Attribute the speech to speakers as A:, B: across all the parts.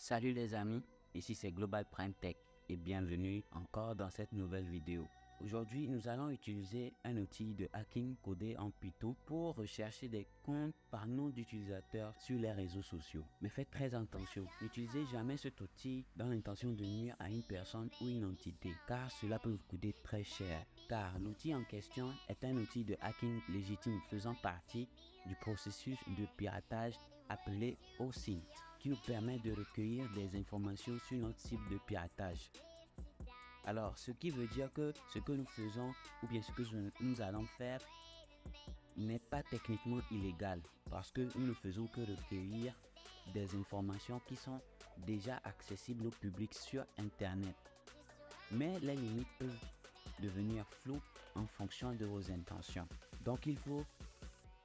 A: Salut les amis, ici c'est Global Prime Tech et bienvenue encore dans cette nouvelle vidéo. Aujourd'hui, nous allons utiliser un outil de hacking codé en Python pour rechercher des comptes par nom d'utilisateur sur les réseaux sociaux. Mais faites très attention, n'utilisez jamais cet outil dans l'intention de nuire à une personne ou une entité, car cela peut vous coûter très cher. Car l'outil en question est un outil de hacking légitime faisant partie du processus de piratage appelé OSINT, qui nous permet de recueillir des informations sur notre cible de piratage. Alors, ce qui veut dire que ce que nous faisons ou bien ce que nous allons faire n'est pas techniquement illégal parce que nous ne faisons que recueillir des informations qui sont déjà accessibles au public sur Internet. Mais les limites peuvent devenir floues en fonction de vos intentions. Donc, il faut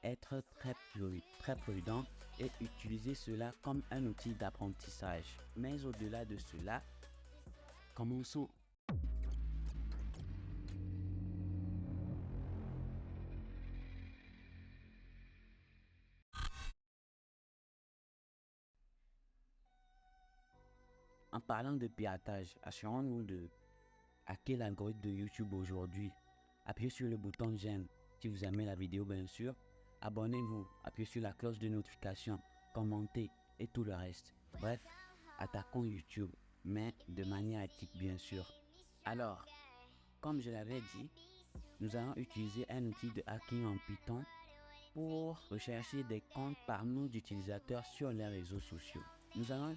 A: être très prudent et utiliser cela comme un outil d'apprentissage. Mais au-delà de cela, commençons. En parlant de piratage, assurons-nous de hacker l'algorithme de YouTube aujourd'hui. Appuyez sur le bouton j'aime si vous aimez la vidéo bien sûr. Abonnez-vous, appuyez sur la cloche de notification, commentez et tout le reste. Bref, attaquons YouTube, mais de manière éthique bien sûr. Alors, comme je l'avais dit, nous allons utiliser un outil de hacking en Python pour rechercher des comptes par nom d'utilisateurs sur les réseaux sociaux. Nous allons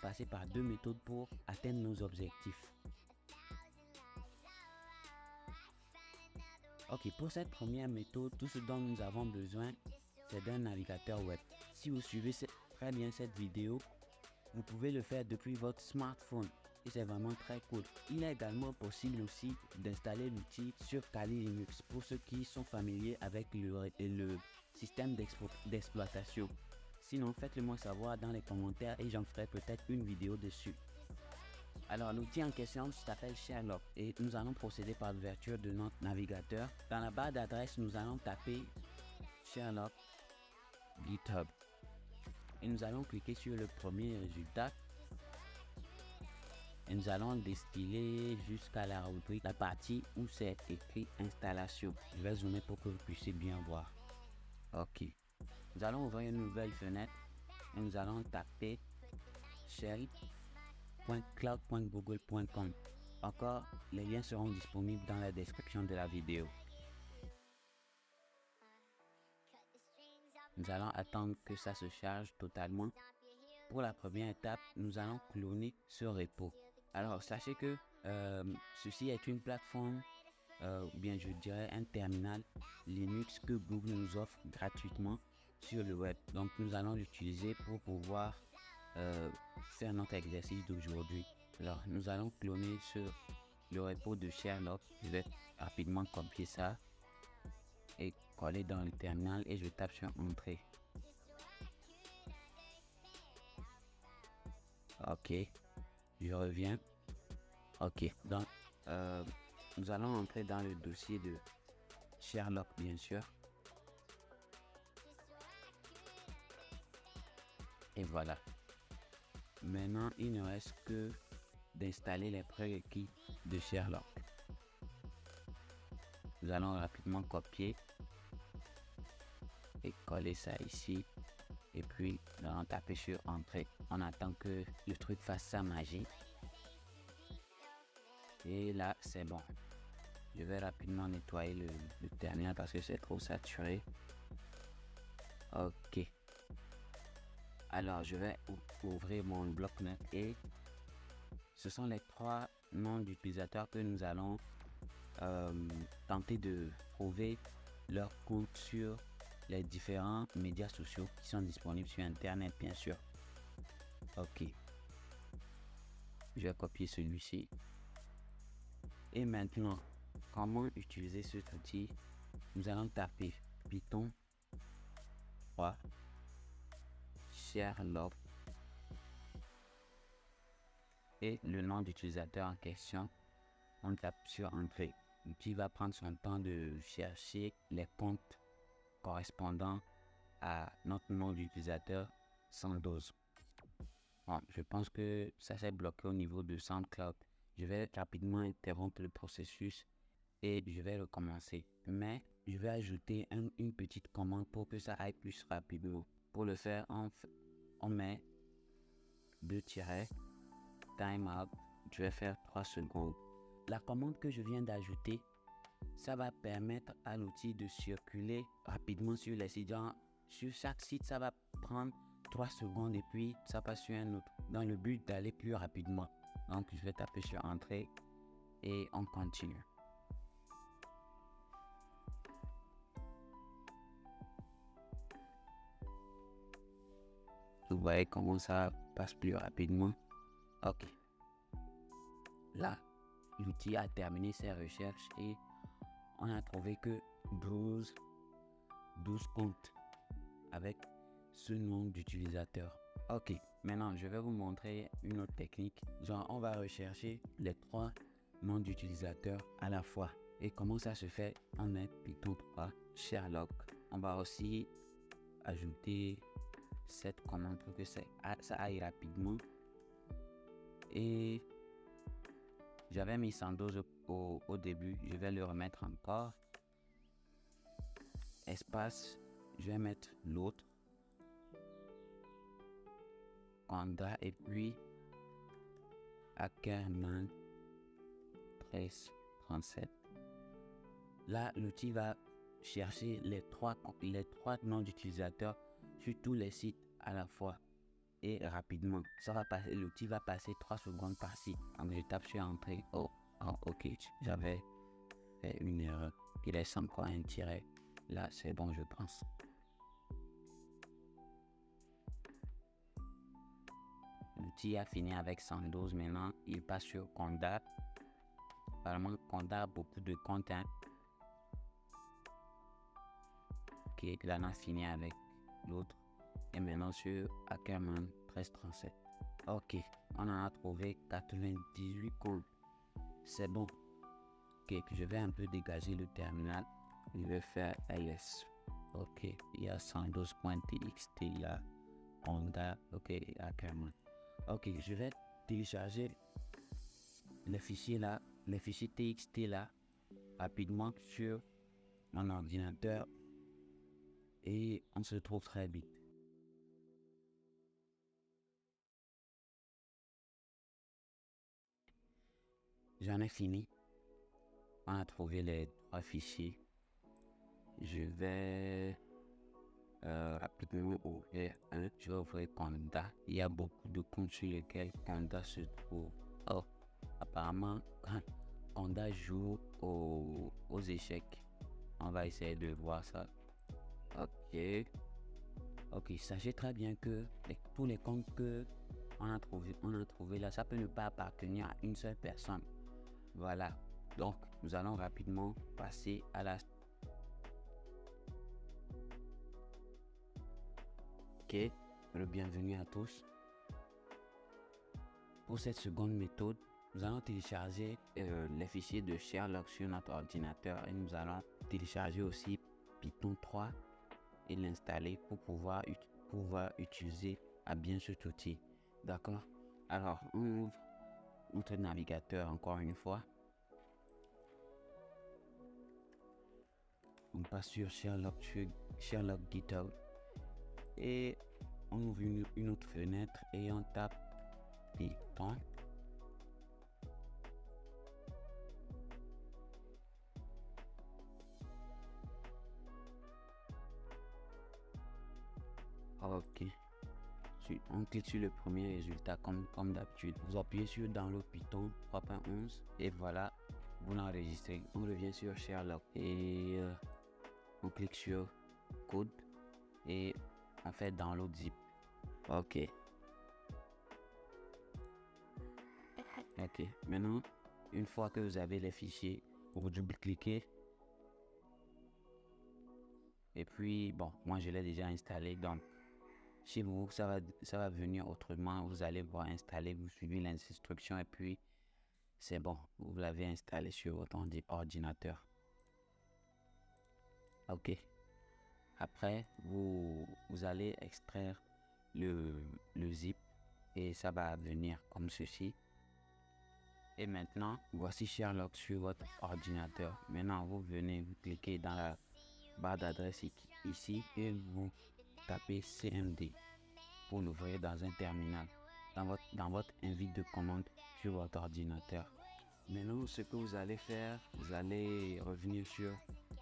A: passer par deux méthodes pour atteindre nos objectifs. Ok, pour cette première méthode, tout ce dont nous avons besoin, c'est d'un navigateur web. Si vous suivez très bien cette vidéo, vous pouvez le faire depuis votre smartphone et c'est vraiment très cool. Il est également possible aussi d'installer l'outil sur Kali Linux pour ceux qui sont familiers avec le système d'exploitation. Sinon, faites-le moi savoir dans les commentaires et j'en ferai peut-être une vidéo dessus. Alors, l'outil en question s'appelle Sherlock et nous allons procéder par l'ouverture de notre navigateur. Dans la barre d'adresse, nous allons taper Sherlock GitHub et nous allons cliquer sur le premier résultat et nous allons défiler jusqu'à la rubrique, la partie où c'est écrit installation. Je vais zoomer pour que vous puissiez bien voir. Ok. Nous allons ouvrir une nouvelle fenêtre et nous allons taper shell.cloud.google.com. Encore, les liens seront disponibles dans la description de la vidéo. Nous allons attendre que ça se charge totalement. Pour la première étape, nous allons cloner ce repo. Alors, sachez que ceci est une plateforme, bien je dirais un terminal Linux que Google nous offre gratuitement sur le web. Donc, nous allons l'utiliser pour pouvoir faire notre exercice d'aujourd'hui. Alors, nous allons cloner sur le repo de Sherlock. Je vais rapidement copier ça et coller dans le terminal et je tape sur Entrée. Ok, je reviens. Ok, donc nous allons entrer dans le dossier de Sherlock bien sûr. Et voilà. Maintenant, il ne reste que d'installer les prérequis de Sherlock. Nous allons rapidement copier et coller ça ici. Et puis, nous allons taper sur Entrée. On attend que le truc fasse sa magie. Et là, c'est bon. Je vais rapidement nettoyer le terminal parce que c'est trop saturé. Ok. Alors, je vais ouvrir mon bloc-notes et ce sont les trois noms d'utilisateurs que nous allons tenter de trouver leur compte sur les différents médias sociaux qui sont disponibles sur Internet, bien sûr. Ok. Je vais copier celui-ci. Et maintenant, comment utiliser cet outil? Nous allons taper Python 3 Sherlock et le nom d'utilisateur en question. On tape sur Entrée. L'outil va prendre son temps de chercher les comptes correspondant à notre nom d'utilisateur sans dose. Bon, je pense que ça s'est bloqué au niveau de SoundCloud. Je vais rapidement interrompre le processus et je vais recommencer. Mais je vais ajouter une petite commande pour que ça aille plus rapidement. Pour le faire, on met 2 tirets, timeout. Je vais faire 3 secondes. La commande que je viens d'ajouter, ça va permettre à l'outil de circuler rapidement sur les sites. Sur chaque site, ça va prendre 3 secondes et puis ça passe sur un autre dans le but d'aller plus rapidement. Donc, je vais taper sur Entrée et on continue. Vous voyez comment ça passe plus rapidement. Ok. Là, l'outil a terminé ses recherches et on a trouvé que 12 comptes avec ce nom d'utilisateur. Ok, maintenant je vais vous montrer une autre technique. Genre, on va rechercher les 3 noms d'utilisateurs à la fois. Et comment ça se fait? On met Python 3 Sherlock. On va aussi ajouter cette commande pour que ça aille rapidement. Et j'avais mis 112 au début. Je vais le remettre encore. Espace, je vais mettre l'autre. Conda et puis Ackerman 1337. Là, l'outil va chercher les trois noms d'utilisateurs sur tous les sites à la fois et rapidement. L'outil va passer 3 secondes par site. Donc je tape sur Entrée. Ok, j'avais fait une erreur. Il reste encore un tiret. Là, c'est bon, je pense. L'outil a fini avec 112. Maintenant, il passe sur Conda. Apparemment, Conda a beaucoup de comptes. Ok, là, on a fini avec l'autre. Et maintenant, sur Ackerman 1337. Ok, on en a trouvé 98 comptes. C'est bon. Ok, je vais un peu dégager le terminal. Je vais faire ls. Ok, il y a 112.txt là. Conda, ok, Ackerman. Ok, je vais télécharger les fichiers là, les fichiers TXT là, rapidement sur mon ordinateur et on se retrouve très vite. J'en ai fini. On a trouvé les 3 fichiers. Je vais rapidement ouvrir un. Je vais ouvrir Conda. Il y a beaucoup de comptes sur lesquels Conda se trouve. Oh, apparemment, Conda joue aux échecs. On va essayer de voir ça. Ok, sachez très bien que tous les comptes que on a trouvé là, ça peut ne pas appartenir à une seule personne. Voilà. Donc, nous allons rapidement passer à la... Ok, le bienvenue à tous. Pour cette seconde méthode, nous allons télécharger les fichiers de Sherlock sur notre ordinateur et nous allons télécharger aussi Python 3 et l'installer pour pouvoir utiliser à bien cet outil. D'accord? Alors, on ouvre notre navigateur encore une fois. On passe sur Sherlock GitHub et on ouvre une autre fenêtre et on tape Python. Ok. On clique sur le premier résultat comme d'habitude. Vous appuyez sur Download Python 3.11 et voilà, vous l'enregistrez. On revient sur Sherlock et on clique sur Code et on fait Download Zip. Ok. Ok. Maintenant, une fois que vous avez les fichiers, vous double-cliquez. Et puis, bon, moi je l'ai déjà installé. Donc, chez vous, ça va venir autrement. Vous allez voir installer, vous suivez les instructions et puis c'est bon. Vous l'avez installé sur votre ordinateur. Ok. Après, vous allez extraire le zip et ça va venir comme ceci. Et maintenant, voici Sherlock sur votre ordinateur. Maintenant, vous venez, vous cliquez dans la barre d'adresse ici et vous tapez CMD pour l'ouvrir dans un terminal, dans votre invite de commande sur votre ordinateur. Maintenant, ce que vous allez faire, vous allez revenir sur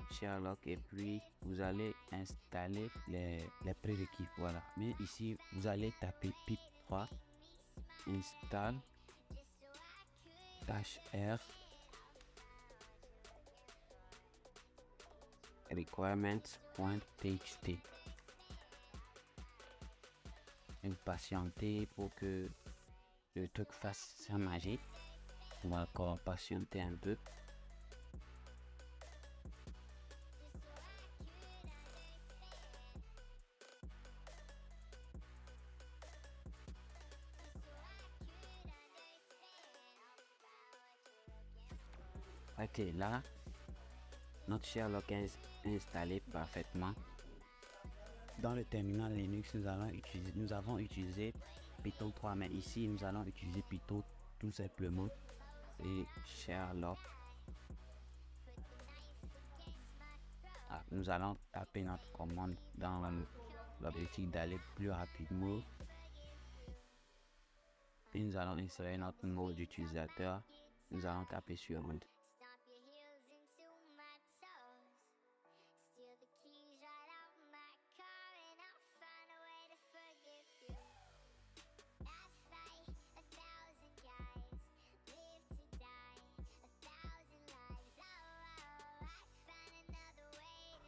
A: Sherlock et puis vous allez installer les prérequis. Voilà. Mais ici, vous allez taper pip3 install -r requirements.txt et vous patientez pour que le truc fasse sa magie. On va encore patienter un peu. Ok, là, notre Sherlock est installé parfaitement. Dans le terminal Linux, nous avons utilisé Python 3, mais ici, nous allons utiliser Python tout simplement. Et Sherlock. Nous allons taper notre commande dans l'objectif d'aller plus rapidement. Et nous allons insérer notre mot d'utilisateur. Nous allons taper sur root.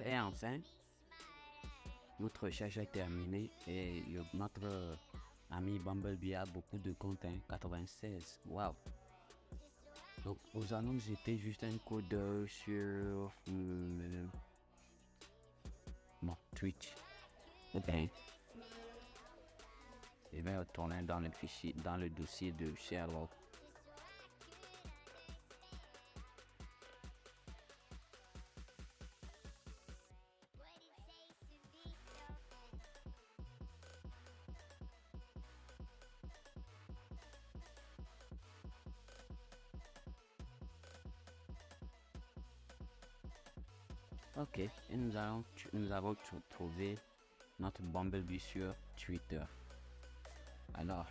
A: Et enfin, notre recherche est terminée et notre ami Bumblebee a beaucoup de comptes, 96. Waouh! Donc, nous allons jeter juste un coup d'œil sur Twitch. Okay. Je vais retourner dans le fichier, dans le dossier de Sherlock. Ok, et nous avons trouvé notre Bumblebee sur Twitter. Alors,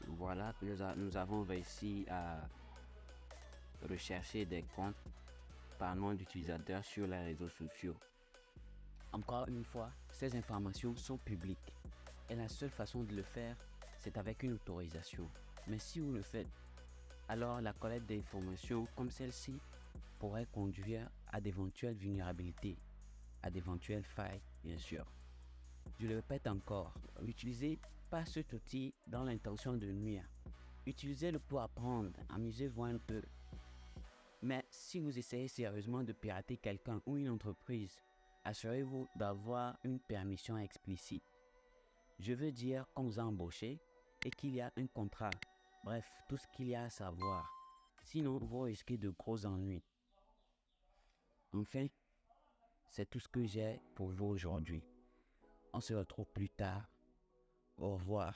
A: voilà, nous avons réussi à rechercher des comptes par nom d'utilisateur sur les réseaux sociaux. Encore une fois, ces informations sont publiques et la seule façon de le faire, c'est avec une autorisation. Mais si vous le faites, alors la collecte d'informations comme celle-ci pourrait conduire à d'éventuelles vulnérabilités, à d'éventuelles failles, bien sûr. Je le répète encore, n'utilisez pas cet outil dans l'intention de nuire. Utilisez-le pour apprendre, amusez-vous un peu. Mais si vous essayez sérieusement de pirater quelqu'un ou une entreprise, assurez-vous d'avoir une permission explicite. Je veux dire qu'on vous a embauché et qu'il y a un contrat. Bref, tout ce qu'il y a à savoir. Sinon, vous risquez de gros ennuis. Enfin, c'est tout ce que j'ai pour vous aujourd'hui. On se retrouve plus tard. Au revoir.